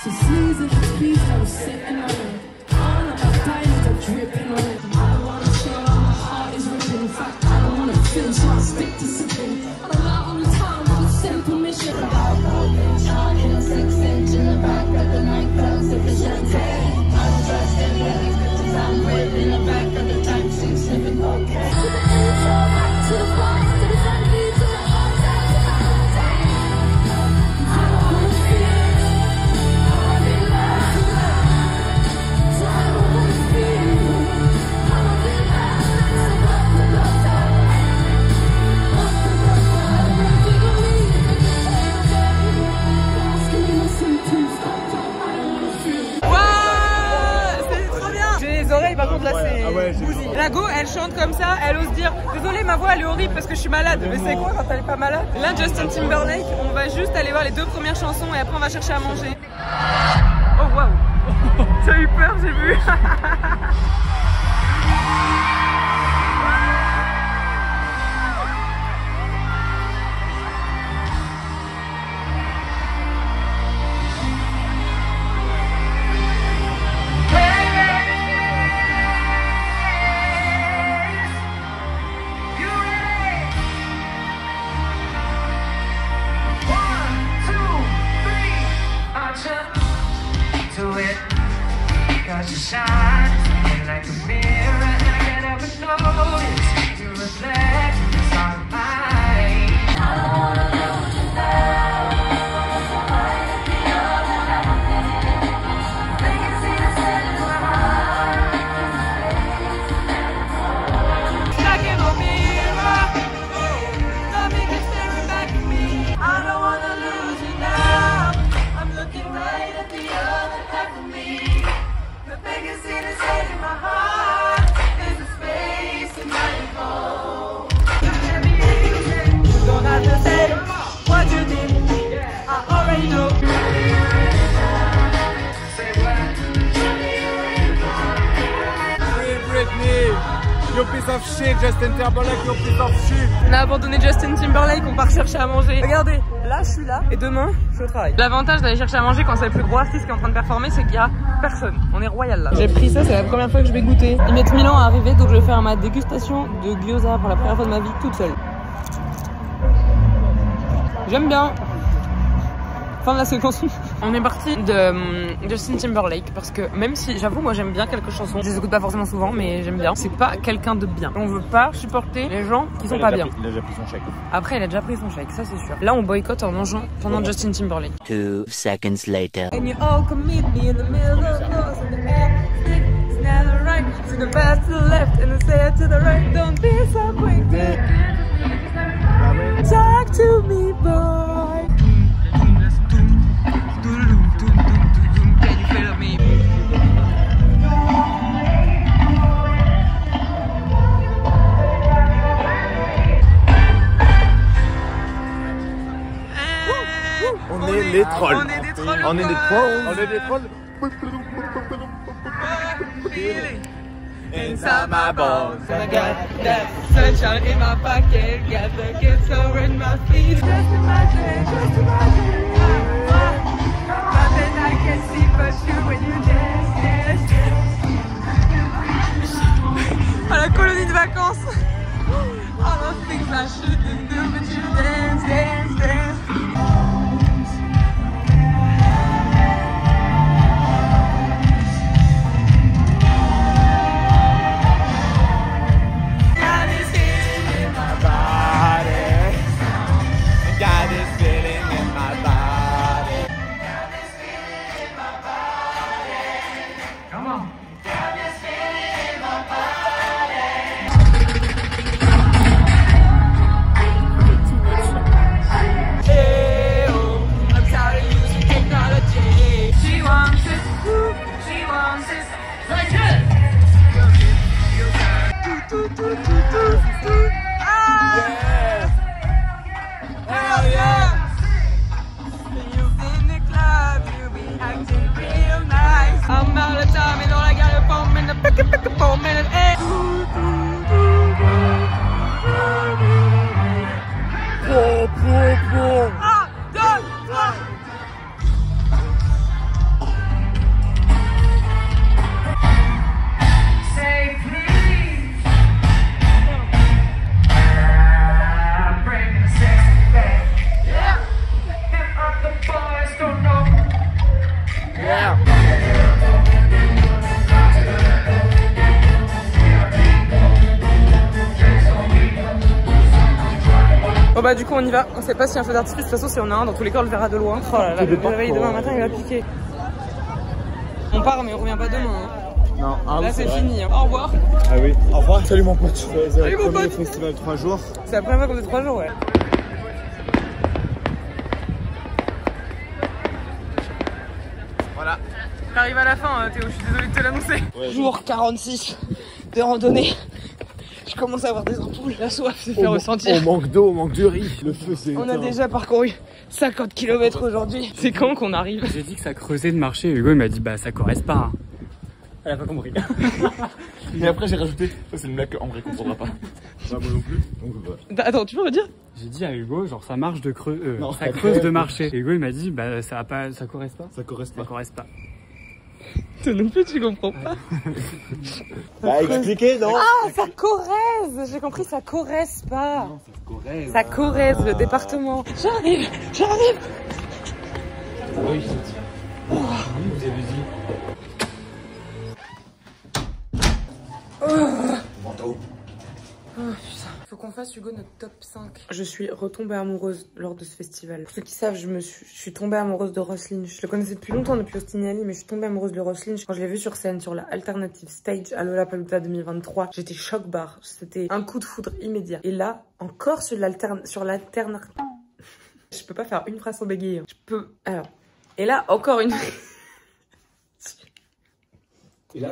So sleaze and please, I was sitting on it. All of my diamonds are dripping on it. I don't wanna show how my heart is ripping. In fact, I don't wanna feel, so I stick to sipping. I don't lie all the time, I just send permission. In a 6-inch in the back of the nightclub, sipping champagne. I don't trust anybody, cause I'm with in the back of the taxi, sniffing cocaine. To the intro, back to the past, to the 70s, to the hard times, to the hard days. I don't wanna feel. contre là c'est Bouzy. La go elle chante comme ça, elle ose dire désolée ma voix elle est horrible parce que je suis malade. Mais c'est quoi quand elle est pas malade? Là Justin Timberlake, on va juste aller voir les 2 premières chansons et après on va chercher à manger. Oh waouh. J'ai eu peur, j'ai vu. Yo piece of shit, Justin Timberlake, yo piece of shit. On a abandonné Justin Timberlake, on part chercher à manger. Regardez, là je suis là et demain je suis au travail. L'avantage d'aller chercher à manger quand c'est le plus gros artiste qui est en train de performer, c'est qu'il y a personne. On est royal là. J'ai pris ça, c'est la première fois que je vais goûter. Ils mettent 1000 ans à arriver, donc je vais faire ma dégustation de gyoza pour la première fois de ma vie toute seule. J'aime bien. Fin de la séquence. On est parti de Justin Timberlake parce que même si j'avoue moi j'aime bien quelques chansons, je les écoute pas forcément souvent mais j'aime bien. C'est pas quelqu'un de bien. On veut pas supporter les gens qui sont pas bien. Il a déjà pris son chèque. Après il a déjà pris son chèque, ça c'est sûr. Là on boycotte en mangeant pendant Justin Timberlake. 2 seconds later. And you all come meet me in the middle of the in the air. It's never right. To the past, to the left, and the to the right. Don't be so quick. Talk to me, boy. Can you feel me? On est les trolls. On est des trolls. On est des trolls. On est des trolls. Inside my bones, I got that sunshine in my pocket, got the guitar in my feet. Just imagine, nothing I can see but you when you dance, dance. À la colonie de vacances. All those things I shouldn't do, but you dance, dance, dance. Bon bah du coup on y va, on sait pas si un feu d'artifice, de toute façon si on a un, dans tous les cas on le verra de loin. Oh là là, le réveil demain matin il va piquer. On part mais on revient pas demain hein. Non, ah, là c'est fini, hein. Au revoir. Ah oui, au revoir. Salut mon pote. Salut mon pote. Festival 3 jours. C'est la première fois qu'on fait 3 jours ouais. Voilà, T'arrives à la fin, Théo, je suis désolée de te l'annoncer. Ouais. Jour 46 de randonnée. Je commence à avoir des ampoules. La soif se fait ressentir. On manque d'eau, on manque de riz. Le feu, c'est. On a déjà parcouru 50 km aujourd'hui. C'est quand qu'on arrive? J'ai dit que ça creusait de marcher. Hugo il m'a dit bah ça correspond pas. Hein. Elle a pas compris. Et après j'ai rajouté, ça c'est une blague qu'en vrai comprendra pas. Bah moi non plus. Donc, Attends, tu peux me dire? J'ai dit à Hugo genre ça marche de creuse, non, ça creuse de marcher. Et Hugo il m'a dit bah ça va pas, ça correspond pas. Ça correspond Ça correspond pas. Toi non plus tu comprends pas. Bah expliquez non. Ah ça corrèze. J'ai compris ça correspond pas. Non, ça correspond. Ça corrèze le département. J'arrive. Oui, vous avez dit. Oh putain, faut qu'on fasse Hugo notre top 5. Je suis retombée amoureuse lors de ce festival. Pour ceux qui savent, je suis tombée amoureuse de Ross Lynch. Je le connaissais depuis longtemps, depuis Austin Ali, mais je suis tombée amoureuse de Ross Lynch quand je l'ai vu sur scène, sur la Alternative Stage à Lollapalooza 2023. J'étais choc barre. C'était un coup de foudre immédiat. Et là, encore sur l'alterne... Je peux pas faire une phrase sans bégayer. Je peux... Alors... Et là, encore une... Et là,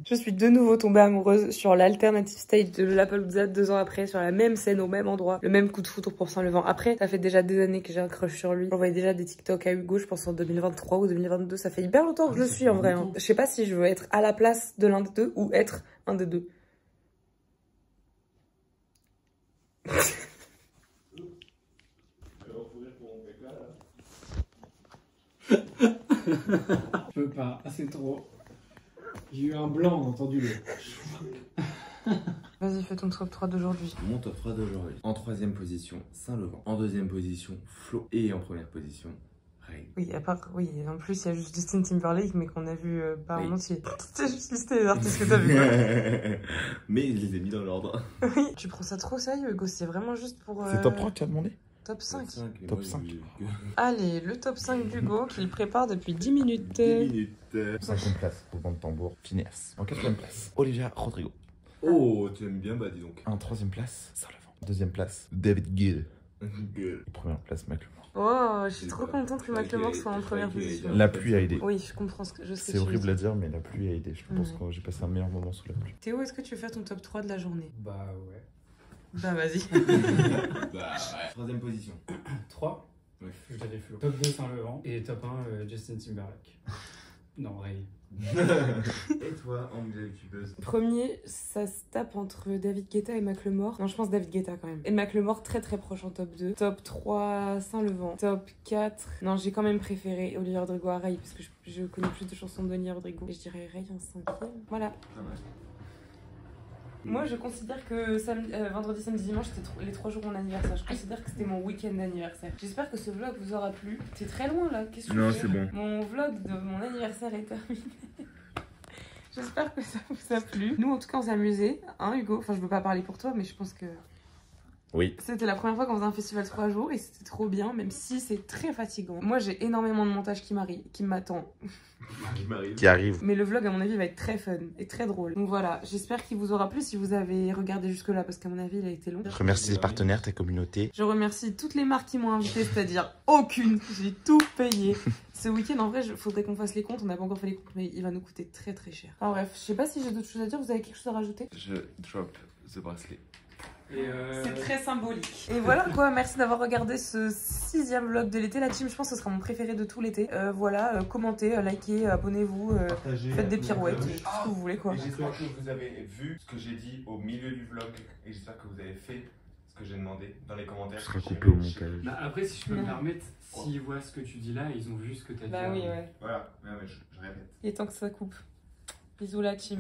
je suis de nouveau tombée amoureuse sur l'Alternative Stage de Lollapalooza 2 ans après, sur la même scène, au même endroit, le même coup de foudre pour Saint-Levant. Après, ça fait déjà des années que j'ai un crush sur lui. J'envoyais déjà des TikTok à Hugo, je pense en 2023 ou 2022. Ça fait hyper longtemps que je le suis en vrai. Hein. Je sais pas si je veux être à la place de l'un des deux ou être un des deux. Je peux pas, c'est trop. J'ai eu un blanc, entendu-le. Vas-y, fais ton top 3 d'aujourd'hui. Mon top 3 d'aujourd'hui. En 3ème position, Saint-Levant. En 2ème position, Flo. Et en 1ère position, Ray. Oui, à part, oui, en plus, il y a juste Justin Timberlake, mais qu'on a vu pas en entier. C'est juste listé les artistes que t'as vu. Mais je les ai mis dans l'ordre. Oui, tu prends ça trop sérieux, Hugo, c'est vraiment juste pour. C'est top 3 que tu as demandé? Top 5. Top 5. Allez, le top 5 d'Hugo qu'il prépare depuis 10 minutes. 10 minutes. 5ème place, au banc de tambour, Phineas. En 4ème place, Olivia Rodrigo. Oh, tu aimes bien, bah dis donc. En 3ème place, Saint-Levant. 2ème place, David Gill. Et 1ère place, Macklemore. Oh, je suis trop contente que Macklemore soit en première position. La pluie a aidé. Oui, je comprends ce que je sais. C'est horrible à dire, mais la pluie a aidé. Je pense que j'ai passé un meilleur moment sous la pluie. Théo, est-ce que tu veux faire ton top 3 de la journée? Bah ouais. Bah vas-y. Bah ouais. 3ème position. 3 Ouais. Je dirais Flo. Top 2 Saint-Levant. Et top 1 Justin Timberlake. Non, Ray. Et toi, Ambre youtubeuse? Premier, ça se tape entre David Guetta et Macklemore. Non, je pense David Guetta quand même. Et Macklemore très très proche en top 2. Top 3, Saint-Levant. Top 4. Non, j'ai quand même préféré Olivia Rodrigo à Ray parce que je connais plus de chansons d'Olivia Rodrigo. Et je dirais Ray en 5ème. Voilà. Moi, je considère que vendredi, samedi, dimanche, c'était les 3 jours de mon anniversaire. Je considère que c'était mon week-end d'anniversaire. J'espère que ce vlog vous aura plu. C'est très loin là. Qu'est-ce que Non, c'est bon. Mon vlog de mon anniversaire est terminé. J'espère que ça vous a plu. Nous, en tout cas, on s'est amusés, hein, Hugo. Enfin, je veux pas parler pour toi, mais je pense que. Oui. C'était la première fois qu'on faisait un festival 3 jours et c'était trop bien, même si c'est très fatigant. Moi, j'ai énormément de montage qui m'attend. Qui arrive. Mais le vlog, à mon avis, va être très fun et très drôle. Donc voilà, j'espère qu'il vous aura plu si vous avez regardé jusque-là, parce qu'à mon avis, il a été long. Je remercie les partenaires, ta communauté. Je remercie toutes les marques qui m'ont invité, c'est-à-dire aucune. J'ai tout payé. Ce week-end, en vrai, il faudrait qu'on fasse les comptes. On n'a pas encore fait les comptes, mais il va nous coûter très très cher. Enfin bref, je sais pas si j'ai d'autres choses à dire. Vous avez quelque chose à rajouter? Je drop the bracelet. C'est très symbolique. Et voilà quoi, merci d'avoir regardé ce 6ème vlog de l'été. La team, je pense que ce sera mon préféré de tout l'été. Voilà, commentez, likez, abonnez-vous, faites des pirouettes, tout ce que vous voulez quoi. J'espère que vous avez vu ce que j'ai dit au milieu du vlog et j'espère que vous avez fait ce que j'ai demandé dans les commentaires. Je serai coupé au montage. Bah après, si je peux me permettre, s'ils voient ce que tu dis là, ils ont vu ce que t'as dit. Bah oui, ouais. Voilà, ouais, je répète. Il est temps que ça coupe. Bisous la team.